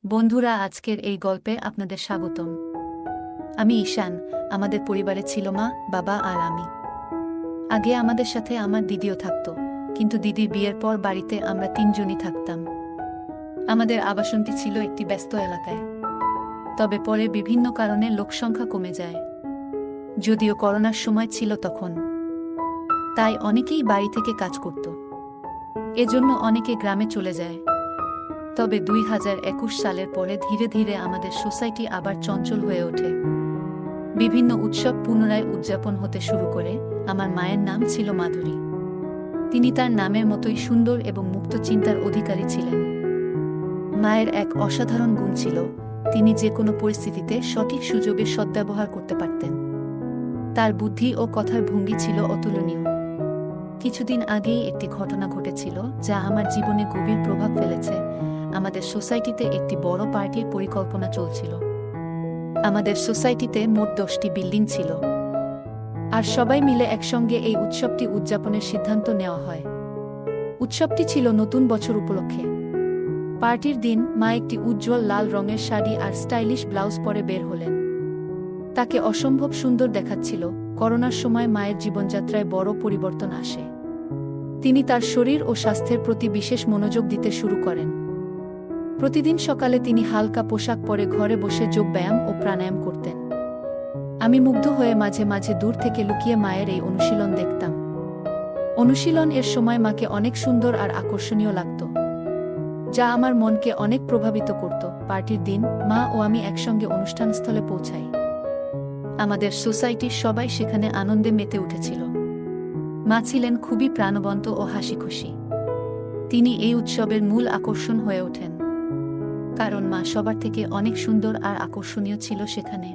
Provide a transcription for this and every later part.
বন্ধুরা, আজকের এই গল্পে আপনাদের স্বাগতম। আমি ঈশান। আমাদের পরিবারে ছিল মা, বাবা আর আমি। আগে আমাদের সাথে আমার দিদিও থাকত, কিন্তু দিদির বিয়ের পর বাড়িতে আমরা তিনজনই থাকতাম। আমাদের আবাসনটি ছিল একটি ব্যস্ত এলাকায়, তবে পরে বিভিন্ন কারণে লোকসংখ্যা কমে যায়। যদিও করোনার সময় ছিল তখন, তাই অনেকেই বাড়ি থেকে কাজ করত, এজন্য অনেকে গ্রামে চলে যায়। তবে 2021 সালের পরে ধীরে ধীরে আমাদের সোসাইটি আবার চঞ্চল হয়ে ওঠে। বিভিন্ন উৎসব পুনরায় উদযাপন হতে শুরু করে। আমার মায়ের নাম ছিল মাধুরী। তিনি তার নামের মতোই সুন্দর এবং মুক্ত চিন্তার অধিকারী ছিলেন। মায়ের এক অসাধারণ গুণ ছিল, তিনি যে কোনো পরিস্থিতিতে সঠিক সুযোগের সদ্ব্যবহার করতে পারতেন। তার বুদ্ধি ও কথার ভঙ্গি ছিল অতুলনীয়। কিছুদিন আগেই একটি ঘটনা ঘটেছিল যা আমার জীবনে গভীর প্রভাব ফেলেছে। আমাদের সোসাইটিতে একটি বড় পার্টির পরিকল্পনা চলছিল। আমাদের সোসাইটিতে মোট 10টি বিল্ডিং ছিল, আর সবাই মিলে একসঙ্গে এই উৎসবটি উদযাপনের সিদ্ধান্ত নেওয়া হয়। উৎসবটি ছিল নতুন বছর উপলক্ষে। পার্টির দিন মা একটি উজ্জ্বল লাল রঙের শাড়ি আর স্টাইলিশ ব্লাউজ পরে বের হলেন। তাকে অসম্ভব সুন্দর দেখাচ্ছিল। করোনার সময় মায়ের জীবনযাত্রায় বড় পরিবর্তন আসে। তিনি তার শরীর ও স্বাস্থ্যের প্রতি বিশেষ মনোযোগ দিতে শুরু করেন। প্রতিদিন সকালে তিনি হালকা পোশাক পরে ঘরে বসে যোগব্যায়াম ও প্রাণায়াম করতেন। আমি মুগ্ধ হয়ে মাঝে মাঝে দূর থেকে লুকিয়ে মায়ের এই অনুশীলন দেখতাম। অনুশীলন এর সময় মাকে অনেক সুন্দর আর আকর্ষণীয় লাগত, যা আমার মনকে অনেক প্রভাবিত করত। পার্টির দিন মা ও আমি একসঙ্গে অনুষ্ঠানস্থলে পৌঁছাই। আমাদের সোসাইটির সবাই সেখানে আনন্দে মেতে উঠেছিল। মা ছিলেন খুবই প্রাণবন্ত ও হাসিখুশি। তিনি এই উৎসবের মূল আকর্ষণ হয়ে ওঠেন, কারণ মা সবার থেকে অনেক সুন্দর আর আকর্ষণীয় ছিল সেখানে।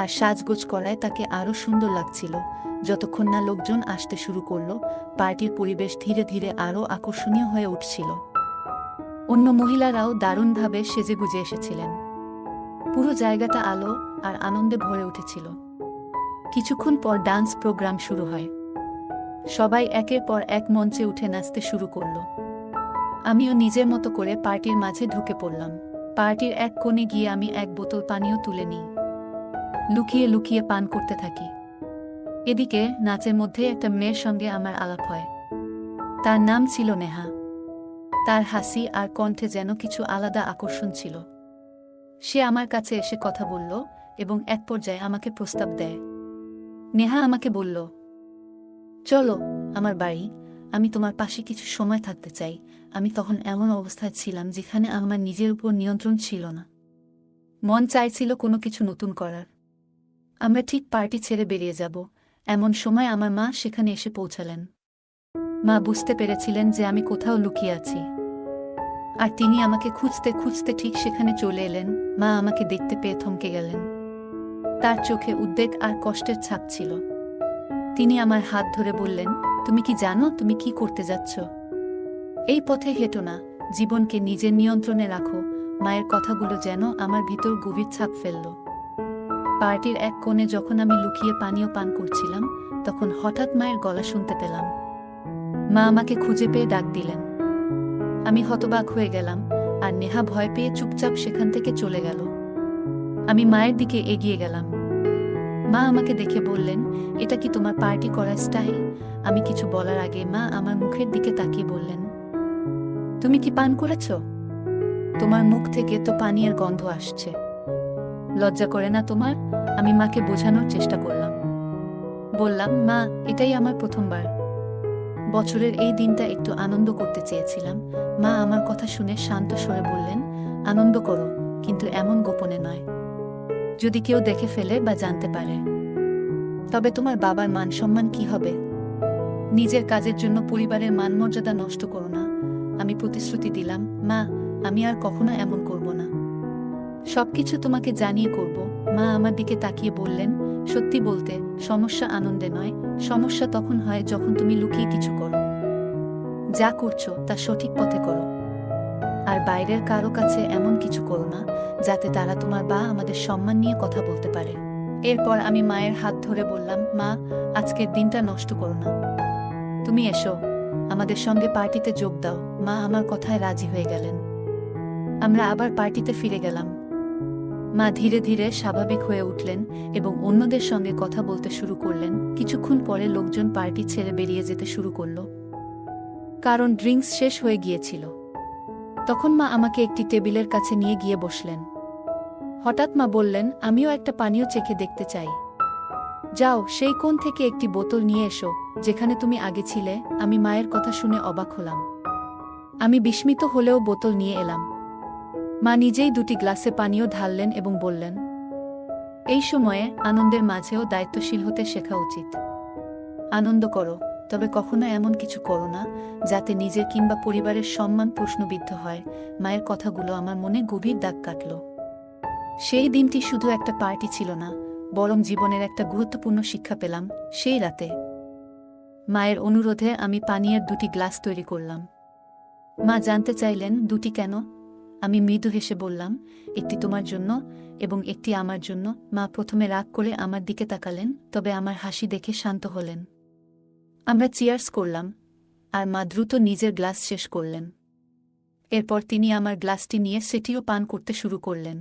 আর সাজগোজ করায় তাকে আরও সুন্দর লাগছিল। যতক্ষণ না লোকজন আসতে শুরু করল, পার্টির পরিবেশ ধীরে ধীরে আরও আকর্ষণীয় হয়ে উঠছিল। অন্য মহিলারাও দারুণভাবে সেজেগুজে এসেছিলেন। পুরো জায়গাটা আলো আর আনন্দে ভরে উঠেছিল। কিছুক্ষণ পর ডান্স প্রোগ্রাম শুরু হয়। সবাই একের পর এক মঞ্চে উঠে নাচতে শুরু করল। আমিও নিজের মতো করে পার্টির মাঝে ঢুকে পড়লাম। পার্টির এক কোণে গিয়ে আমি এক বোতল পানীয় তুলে নিই। লুকিয়ে লুকিয়ে পান করতে থাকি। এদিকে নাচের মধ্যে একটা মেয়ের সঙ্গে আমার আলাপ হয়। তার নাম ছিল নেহা। তার হাসি আর কণ্ঠে যেন কিছু আলাদা আকর্ষণ ছিল। সে আমার কাছে এসে কথা বলল এবং এক পর্যায়ে আমাকে প্রস্তাব দেয়। নেহা আমাকে বলল, চলো আমার বাড়ি, আমি তোমার পাশে কিছু সময় থাকতে চাই। আমি তখন এমন অবস্থায় ছিলাম যেখানে আমার নিজের উপর নিয়ন্ত্রণ ছিল না। মন চাইছিল কোনো কিছু নতুন করার। আমরা ঠিক পার্টি ছেড়ে বেরিয়ে যাব, এমন সময় আমার মা সেখানে এসে পৌঁছালেন। মা বুঝতে পেরেছিলেন যে আমি কোথাও লুকিয়ে আছি, আর তিনি আমাকে খুঁজতে খুঁজতে ঠিক সেখানে চলে এলেন। মা আমাকে দেখতে পেয়ে থমকে গেলেন। তার চোখে উদ্বেগ আর কষ্টের ছাপ ছিল। তিনি আমার হাত ধরে বললেন, তুমি কি জানো তুমি কি করতে যাচ্ছ? এই পথে হেঁটো না, জীবনকে নিজের নিয়ন্ত্রণে রাখো। মায়ের কথাগুলো যেন আমার ভিতর গভীর ছাপ ফেলল। পার্টির এক কোণে যখন আমি লুকিয়ে পানীয় পান করছিলাম, তখন হঠাৎ মায়ের গলা শুনতে পেলাম। মা আমাকে খুঁজে পেয়ে ডাক দিলেন। আমি হতবাক হয়ে গেলাম, আর নেহা ভয় পেয়ে চুপচাপ সেখান থেকে চলে গেল। আমি মায়ের দিকে এগিয়ে গেলাম। মা আমাকে দেখে বললেন, এটা কি তোমার পার্টি করার স্টাইল? আমি কিছু বলার আগে মা আমার মুখের দিকে তাকিয়ে বললেন, তুমি কি পান করেছ? তোমার মুখ থেকে তো পানীয়ের গন্ধ আসছে। লজ্জা করে না তোমার? আমি মাকে বোঝানোর চেষ্টা করলাম। বললাম, মা, এটাই আমার প্রথমবার। বছরের এই দিনটা একটু আনন্দ করতে চেয়েছিলাম। মা আমার কথা শুনে শান্ত স্বরে বললেন, আনন্দ করো, কিন্তু এমন গোপনে নয়। যদি কেউ দেখে ফেলে বা জানতে পারে, তবে তোমার বাবার মান সম্মান কি হবে? নিজের কাজের জন্য পরিবারের মানমর্যাদা নষ্ট করো না। আমি প্রতিশ্রুতি দিলাম, মা, আমি আর কখনো এমন করব না। সবকিছু তোমাকে জানিয়ে করব। মা আমার দিকে তাকিয়ে বললেন, সত্যি বলতে, সমস্যা আনন্দে নয়, সমস্যা তখন হয় যখন তুমি লুকিয়ে কিছু করো। যা করছো তা সঠিক পথে করো। আর বাইরের কারো কাছে এমন কিছু করো না যাতে তারা তোমার বা আমাদের সম্মান নিয়ে কথা বলতে পারে। এরপর আমি মায়ের হাত ধরে বললাম, মা, আজকের দিনটা নষ্ট করো না। তুমি এসো, আমাদের সঙ্গে পার্টিতে যোগ দাও। মা আমার কথায় রাজি হয়ে গেলেন। আমরা আবার পার্টিতে ফিরে গেলাম। মা ধীরে ধীরে স্বাভাবিক হয়ে উঠলেন এবং অন্যদের সঙ্গে কথা বলতে শুরু করলেন। কিছুক্ষণ পরে লোকজন পার্টি ছেড়ে বেরিয়ে যেতে শুরু করল, কারণ ড্রিঙ্কস শেষ হয়ে গিয়েছিল। তখন মা আমাকে একটি টেবিলের কাছে নিয়ে গিয়ে বসলেন। হঠাৎ মা বললেন, আমিও একটা পানীয় চেখে দেখতে চাই। যাও, সেই কোণ থেকে একটি বোতল নিয়ে এসো, যেখানে তুমি আগে ছিলে। আমি মায়ের কথা শুনে অবাক হলাম। আমি বিস্মিত হলেও বোতল নিয়ে এলাম। মা নিজেই দুটি গ্লাসে পানীয় ঢাললেন এবং বললেন, এই সময়ে আনন্দের মাঝেও দায়িত্বশীল হতে শেখা উচিত। আনন্দ করো, তবে কখনো এমন কিছু করো না যাতে নিজের কিংবা পরিবারের সম্মান প্রশ্নবিদ্ধ হয়। মায়ের কথাগুলো আমার মনে গভীর দাগ কাটল। সেই দিনটি শুধু একটা পার্টি ছিল না, বরং জীবনের একটা গুরুত্বপূর্ণ শিক্ষা পেলাম সেই রাতে। মায়ের অনুরোধে আমি পানীয়ের দুটি গ্লাস তৈরি করলাম। মা জানতে চাইলেন, দুটি কেন? আমি মৃদু হেসে বললাম, একটি তোমার জন্য এবং একটি আমার জন্য। মা প্রথমে রাগ করে আমার দিকে তাকালেন, তবে আমার হাসি দেখে শান্ত হলেন। আমরা চিয়ার্স করলাম, আর মা দ্রুত নিজের গ্লাস শেষ করলেন। এরপর তিনি আমার গ্লাসটি নিয়ে সেটিও পান করতে শুরু করলেন।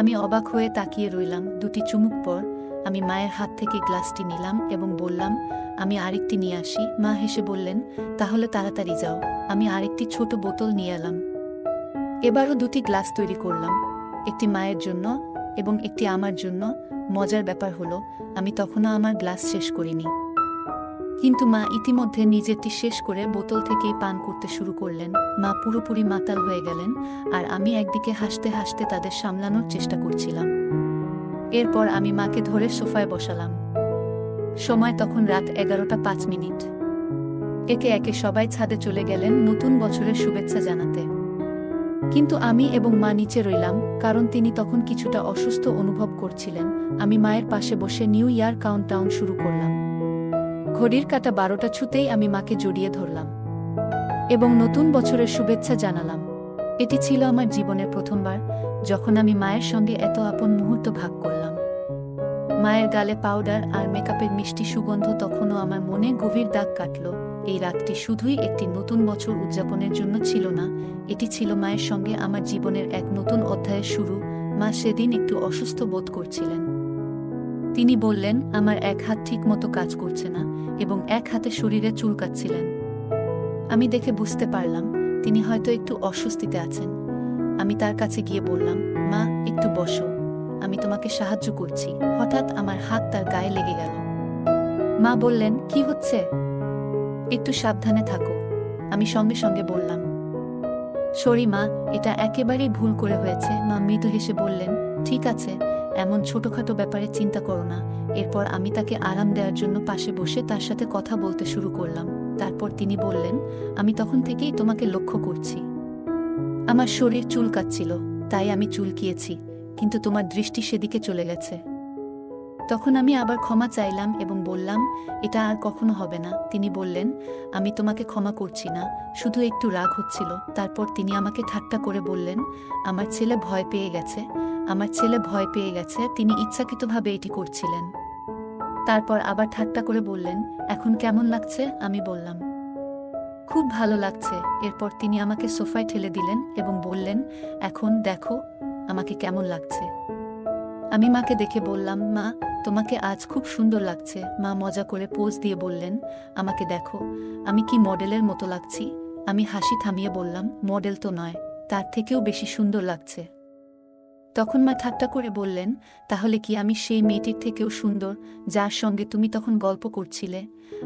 আমি অবাক হয়ে তাকিয়ে রইলাম। দুটি চুমুক পর আমি মায়ের হাত থেকে গ্লাসটি নিলাম এবং বললাম, আমি আরেকটি নিয়ে আসি। মা হেসে বললেন, তাহলে তাড়াতাড়ি যাও। আমি আরেকটি ছোট বোতল নিয়ে এলাম। এবারও দুটি গ্লাস তৈরি করলাম, একটি মায়ের জন্য এবং একটি আমার জন্য। মজার ব্যাপার হলো, আমি তখনও আমার গ্লাস শেষ করিনি, কিন্তু মা ইতিমধ্যে নিজেরটি শেষ করে বোতল থেকেই পান করতে শুরু করলেন। মা পুরোপুরি মাতাল হয়ে গেলেন, আর আমি একদিকে হাসতে হাসতে তাদের সামলানোর চেষ্টা করছিলাম। এরপর আমি মাকে ধরে সোফায় বসালাম। সময় তখন রাত 11:05। একে একে সবাই ছাদে চলে গেলেন নতুন বছরের শুভেচ্ছা জানাতে, কিন্তু আমি এবং মা নিচে রইলাম, কারণ তিনি তখন কিছুটা অসুস্থ অনুভব করছিলেন। আমি মায়ের পাশে বসে নিউ ইয়ার কাউন্টডাউন শুরু করলাম। ঘড়ির কাঁটা 12টা ছুতেই আমি মাকে জড়িয়ে ধরলাম এবং নতুন বছরের শুভেচ্ছা জানালাম। এটি ছিল আমার জীবনের প্রথমবার যখন আমি মায়ের সঙ্গে এত আপন মুহূর্ত ভাগ করলাম। মায়ের গালে পাউডার আর মেকআপের মিষ্টি সুগন্ধ তখনও আমার মনে গভীর দাগ কাটল। এই রাতটি শুধুই একটি নতুন বছর উদযাপনের জন্য ছিল না, এটি ছিল মায়ের সঙ্গে আমার জীবনের এক নতুন অধ্যায়ের শুরু। মা সেদিন একটু অসুস্থ বোধ করছিলেন। তিনি বললেন, আমার এক হাত ঠিক মতো কাজ করছে না এবং এক হাতে শরীরে চুলকাচ্ছিলেন। আমি দেখে বুঝতে পারলাম তিনি হয়তো একটু অস্বস্তিতে আছেন। আমি তার কাছে গিয়ে বললাম, মা, একটু বসো, আমি তোমাকে সাহায্য করছি। হঠাৎ আমার হাত তার গায়ে লেগে গেল। মা বললেন, কি হচ্ছে? একটু সাবধানে থাকো। আমি সঙ্গে সঙ্গে বললাম, সরি মা, এটা একেবারেই ভুল করে হয়েছে। মা মৃদু হেসে বললেন, ঠিক আছে, এমন ছোটখাটো ব্যাপারে চিন্তা করো না। এরপর আমি তাকে আরাম দেওয়ার জন্য পাশে বসে তার সাথে কথা বলতে শুরু করলাম। তারপর তিনি বললেন, আমি তখন থেকেই তোমাকে লক্ষ্য করছি। আমার শরীর চুলকাচ্ছিল, তাই আমি চুলকিয়েছি, কিন্তু তোমার দৃষ্টি সেদিকে চলে গেছে। তখন আমি আবার ক্ষমা চাইলাম এবং বললাম, এটা আর কখনো হবে না। তিনি বললেন, আমি তোমাকে ক্ষমা করছি না, শুধু একটু রাগ হচ্ছিল। তারপর তিনি আমাকে ঠাট্টা করে বললেন, আমার ছেলে ভয় পেয়ে গেছে, আমার ছেলে ভয় পেয়ে গেছে। তিনি ইচ্ছাকৃতভাবে এটি করছিলেন। তারপর আবার ঠাট্টা করে বললেন, এখন কেমন লাগছে? আমি বললাম, খুব ভালো লাগছে। এরপর তিনি আমাকে সোফায় ঠেলে দিলেন এবং বললেন, এখন দেখো আমাকে কেমন লাগছে। আমি মাকে দেখে বললাম, মা, তোমাকে আজ খুব সুন্দর লাগছে। মা মজা করে পোজ দিয়ে বললেন, আমাকে দেখো, আমি কি মডেলের মতো লাগছি? আমি হাসি থামিয়ে বললাম, মডেল তো নয়, তার থেকেও বেশি সুন্দর লাগছে। তখন মা ঠাট্টা করে বললেন, তাহলে কি আমি সেই মেয়েটির থেকেও সুন্দর যার সঙ্গে তুমি তখন গল্প করছিলে?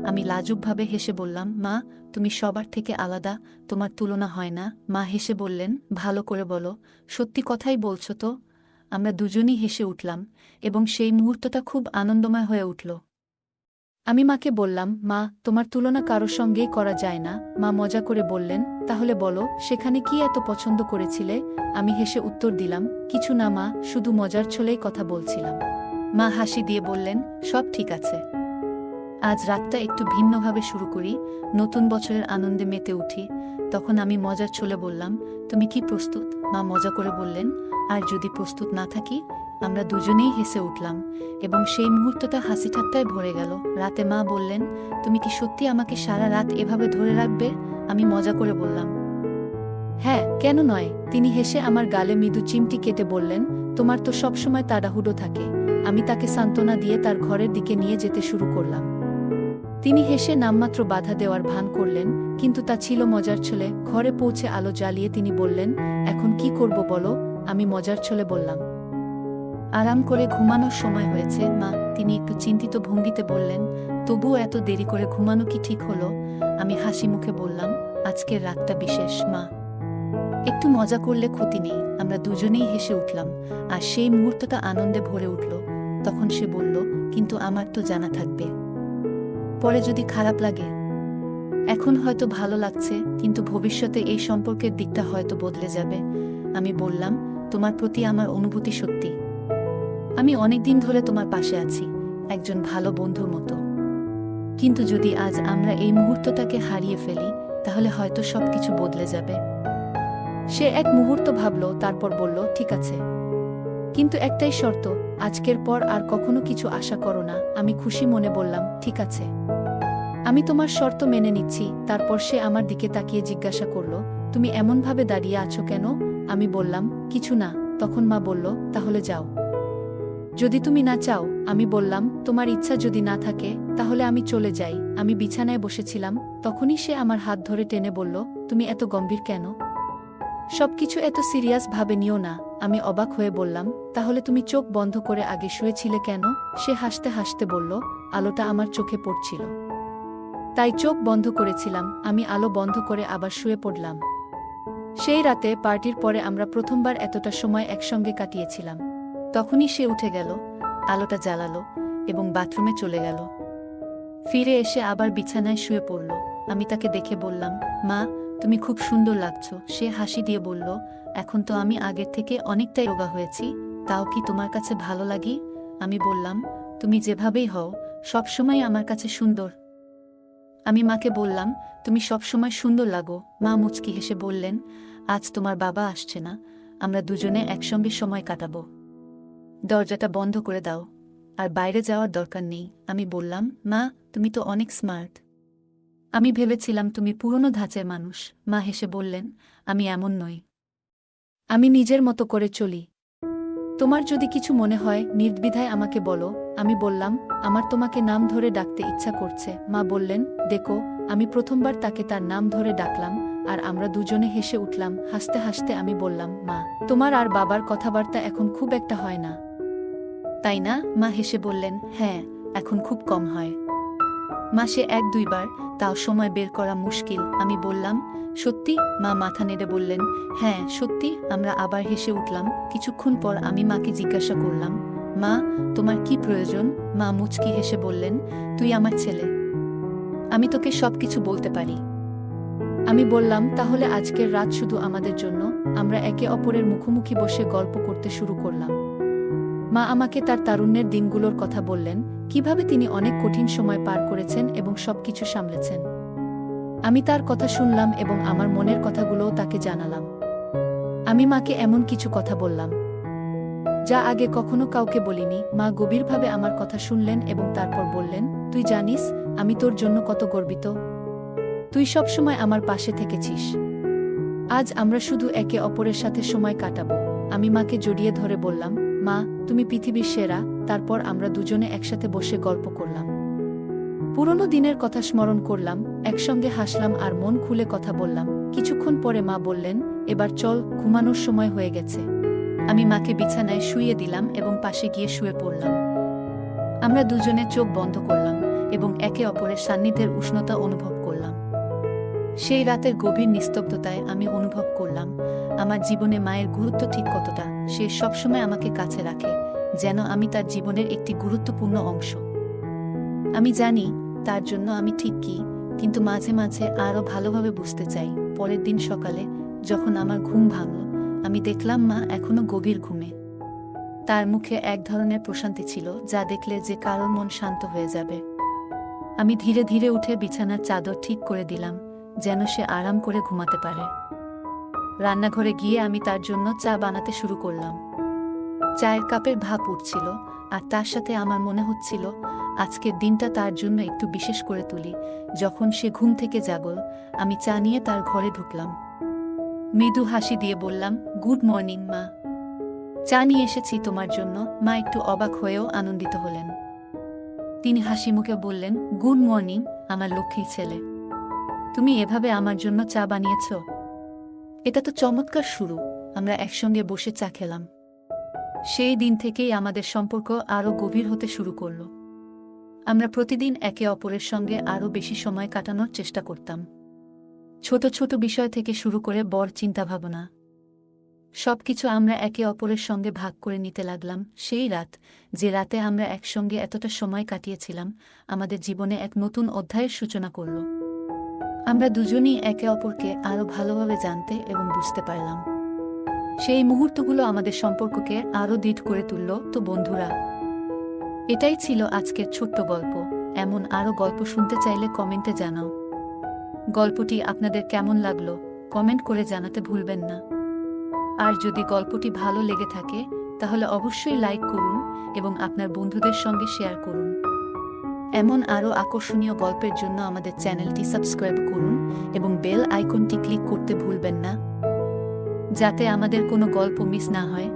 আমি লাজুকভাবে হেসে বললাম, মা, তুমি সবার থেকে আলাদা, তোমার তুলনা হয় না। মা হেসে বললেন, ভালো করে বলো, সত্যি কথাই বলছো তো? আমরা দুজনই হেসে উঠলাম এবং সেই মুহূর্তটা খুব আনন্দময় হয়ে উঠল। আমি মাকে বললাম, মা, তোমার তুলনা কারো সঙ্গেই করা যায় না। মা মজা করে বললেন, তাহলে বলো, সেখানে কি এত পছন্দ করেছিলে? আমি হেসে উত্তর দিলাম, কিছু না মা, শুধু মজার ছলেই কথা বলছিলাম। মা হাসি দিয়ে বললেন, সব ঠিক আছে, আজ রাতটা একটু ভিন্নভাবে শুরু করি, নতুন বছরের আনন্দে মেতে উঠি। তখন আমি মজার ছলে বললাম, তুমি কি প্রস্তুত? মা মজা করে বললেন, আর যদি প্রস্তুত না থাকি? আমরা দুজনেই হেসে উঠলাম এবং সেই মুহূর্তটা হাসি ঠাট্টায় ভরে গেল। রাতে মা বললেন, তুমি কি সত্যি আমাকে সারা রাত এভাবে ধরে রাখবে? আমি মজা করে বললাম, হ্যাঁ, কেন নয়। তিনি হেসে আমার গালে মৃদু চিমটি কেটে বললেন, তোমার তো সবসময় তাড়াহুড়ো থাকে। আমি তাকে সান্ত্বনা দিয়ে তার ঘরের দিকে নিয়ে যেতে শুরু করলাম। তিনি হেসে নামমাত্র বাধা দেওয়ার ভান করলেন, কিন্তু তা ছিল মজার ছলে। ঘরে পৌঁছে আলো জ্বালিয়ে তিনি বললেন, এখন কি করব বলো? আমি মজার ছলে বললাম, আরাম করে ঘুমানোর সময় হয়েছে মা। তিনি একটু চিন্তিত ভঙ্গিতে বললেন, তবুও এত দেরি করে ঘুমানো কি ঠিক হলো? আমি হাসি মুখে বললাম, আজকের রাতটা বিশেষ মা, একটু মজা করলে ক্ষতি নেই। আমরা দুজনেই হেসে উঠলাম, আর সেই মুহূর্তটা আনন্দে ভরে উঠল। তখন সে বলল, কিন্তু আমার তো জানা থাকবে, পরে যদি খারাপ লাগে। এখন হয়তো ভালো লাগছে, কিন্তু ভবিষ্যতে এই সম্পর্কের দিকটা হয়তো বদলে যাবে। আমি বললাম, তোমার প্রতি আমার অনুভূতি সত্যি। আমি অনেকদিন ধরে তোমার পাশে আছি, একজন ভালো বন্ধুর মতো। কিন্তু যদি আজ আমরা এই মুহূর্তটাকে হারিয়ে ফেলি, তাহলে হয়তো সবকিছু বদলে যাবে। সে এক মুহূর্ত ভাবল, তারপর বলল, ঠিক আছে, কিন্তু একটাই শর্ত, আজকের পর আর কখনো কিছু আশা করো না। আমি খুশি মনে বললাম, ঠিক আছে, আমি তোমার শর্ত মেনে নিচ্ছি। তারপর সে আমার দিকে তাকিয়ে জিজ্ঞাসা করল, তুমি এমনভাবে দাঁড়িয়ে আছো কেন? আমি বললাম, কিছু না। তখন মা বলল, তাহলে যাও, যদি তুমি না চাও। আমি বললাম, তোমার ইচ্ছা যদি না থাকে, তাহলে আমি চলে যাই। আমি বিছানায় বসেছিলাম, তখনই সে আমার হাত ধরে টেনে বলল, তুমি এত গম্ভীর কেন? সবকিছু এত সিরিয়াস ভাবে নিও না। আমি অবাক হয়ে বললাম, তাহলে তুমি চোখ বন্ধ করে আগে শুয়েছিলে কেন? সে হাসতে হাসতে বলল, আলোটা আমার চোখে পড়ছিল, তাই চোখ বন্ধ করেছিলাম। আমি আলো বন্ধ করে আবার শুয়ে পড়লাম। সেই রাতে পার্টির পরে আমরা প্রথমবার এতটা সময় একসঙ্গে কাটিয়েছিলাম। তখনই সে উঠে গেল, আলোটা জ্বালালো এবং বাথরুমে চলে গেল। ফিরে এসে আবার বিছানায় শুয়ে পড়ল। আমি তাকে দেখে বললাম, মা, তুমি খুব সুন্দর লাগছো। সে হাসি দিয়ে বলল, এখন তো আমি আগের থেকে অনেকটাই রোগা হয়েছি, তাও কি তোমার কাছে ভালো লাগি? আমি বললাম, তুমি যেভাবেই হও, সবসময় আমার কাছে সুন্দর। আমি মাকে বললাম, তুমি সবসময় সুন্দর লাগো। মা মুচকি হেসে বললেন, আজ তোমার বাবা আসছে না, আমরা দুজনে একসঙ্গে সময় কাটাবো। দরজাটা বন্ধ করে দাও, আর বাইরে যাওয়ার দরকার নেই। আমি বললাম, মা, তুমি তো অনেক স্মার্ট। আমি ভেবেছিলাম তুমি পুরনো ধাঁচের মানুষ। মা হেসে বললেন, আমি এমন নই, আমি নিজের মতো করে চলি। তোমার যদি কিছু মনে হয়, নির্দ্বিধায় আমাকে বলো। আমি বললাম, আমার তোমাকে নাম ধরে ডাকতে ইচ্ছা করছে। মা বললেন, দেখো। আমি প্রথমবার তাকে তার নাম ধরে ডাকলাম, আর আমরা দুজনে হেসে উঠলাম। হাসতে হাসতে আমি বললাম, মা, তোমার আর বাবার কথাবার্তা এখন খুব একটা হয় না, তাই না? মা হেসে বললেন, হ্যাঁ, এখন খুব কম হয়। মাসে 1-2 বার, তাও সময় বের করা মুশকিল। আমি বললাম, সত্যি? মা মাথা নেড়ে বললেন, হ্যাঁ সত্যি। আমরা আবার হেসে উঠলাম। কিছুক্ষণ পর আমি মাকে জিজ্ঞাসা করলাম, মা, তোমার কি প্রয়োজন? মা মুচকি হেসে বললেন, তুই আমার ছেলে, আমি তোকে সবকিছু বলতে পারি। আমি বললাম, তাহলে আজকের রাত শুধু আমাদের জন্য। আমরা একে অপরের মুখোমুখি বসে গল্প করতে শুরু করলাম। মা আমাকে তার তারুণ্যের দিনগুলোর কথা বললেন, কিভাবে তিনি অনেক কঠিন সময় পার করেছেন এবং সবকিছু সামলেছেন। আমি তার কথা শুনলাম এবং আমার মনের কথাগুলোও তাকে জানালাম। আমি মাকে এমন কিছু কথা বললাম, যা আগে কখনো কাউকে বলিনি। মা গভীরভাবে আমার কথা শুনলেন এবং তারপর বললেন, তুই জানিস আমি তোর জন্য কত গর্বিত। তুই সবসময় আমার পাশে থেকেছিস। আজ আমরা শুধু একে অপরের সাথে সময় কাটাবো। আমি মাকে জড়িয়ে ধরে বললাম, মা, তুমি পৃথিবীর সেরা। তারপর আমরা দুজনে একসাথে বসে গল্প করলাম, পুরনো দিনের কথা স্মরণ করলাম, একসঙ্গে হাসলাম আর মন খুলে কথা বললাম। কিছুক্ষণ পরে মা বললেন, এবার চল, ঘুমানোর সময় হয়ে গেছে। আমি মাকে বিছানায় শুইয়ে দিলাম এবং পাশে গিয়ে শুয়ে পড়লাম। আমরা দুজনে চোখ বন্ধ করলাম এবং একে অপরের সান্নিধ্যের উষ্ণতা অনুভব করলাম। সেই রাতের গভীর নিস্তব্ধতায় আমি অনুভব করলাম আমার জীবনে মায়ের গুরুত্ব ঠিক কতটা। সে সবসময় আমাকে কাছে রাখে, যেন আমি তার জীবনের একটি গুরুত্বপূর্ণ অংশ। আমি জানি তার জন্য আমি ঠিক কি, কিন্তু মাঝে মাঝে আরও ভালোভাবে বুঝতে চাই। পরের দিন সকালে যখন আমার ঘুম ভাঙল, আমি দেখলাম মা এখনো গভীর ঘুমে। তার মুখে এক ধরনের প্রশান্তি ছিল, যা দেখলে যে কারোর মন শান্ত হয়ে যাবে। আমি ধীরে ধীরে উঠে বিছানার চাদর ঠিক করে দিলাম, যেন সে আরাম করে ঘুমাতে পারে। রান্নাঘরে গিয়ে আমি তার জন্য চা বানাতে শুরু করলাম। চায়ের কাপের ভাপ উঠছিল, আর তার সাথে আমার মনে হচ্ছিল আজকের দিনটা তার জন্য একটু বিশেষ করে তুলি। যখন সে ঘুম থেকে জাগল, আমি চা নিয়ে তার ঘরে ঢুকলাম। মৃদু হাসি দিয়ে বললাম, গুড মর্নিং মা। চা নিয়ে এসেছি তোমার জন্য। মা একটু অবাক হয়েও আনন্দিত হলেন। তিনি হাসি মুখে বললেন, গুড মর্নিং আমার লক্ষ্মী ছেলে। তুমি এভাবে আমার জন্য চা বানিয়েছ? এটা তো চমৎকার শুরু। আমরা একসঙ্গে বসে চা খেলাম। সেই দিন থেকেই আমাদের সম্পর্ক আরও গভীর হতে শুরু করল। আমরা প্রতিদিন একে অপরের সঙ্গে আরও বেশি সময় কাটানোর চেষ্টা করতাম। ছোট ছোট বিষয় থেকে শুরু করে বড় চিন্তাভাবনা, সবকিছু আমরা একে অপরের সঙ্গে ভাগ করে নিতে লাগলাম। সেই রাত, যে রাতে আমরা একসঙ্গে এতটা সময় কাটিয়েছিলাম, আমাদের জীবনে এক নতুন অধ্যায়ের সূচনা করল। আমরা দুজনই একে অপরকে আরও ভালোভাবে জানতে এবং বুঝতে পারলাম। সেই মুহূর্তগুলো আমাদের সম্পর্ককে আরও দৃঢ় করে তুলল। তো বন্ধুরা, এটাই ছিল আজকের ছোট্ট গল্প। এমন আরও গল্প শুনতে চাইলে কমেন্টে জানাও। গল্পটি আপনাদের কেমন লাগলো কমেন্ট করে জানাতে ভুলবেন না। আর যদি গল্পটি ভালো লেগে থাকে তাহলে অবশ্যই লাইক করুন এবং আপনার বন্ধুদের সঙ্গে শেয়ার করুন। এমন আরও আকর্ষণীয় গল্পের জন্য আমাদের চ্যানেলটি সাবস্ক্রাইব করুন এবং বেল আইকনটি ক্লিক করতে ভুলবেন না, যাতে আমাদের কোনো গল্প মিস না হয়।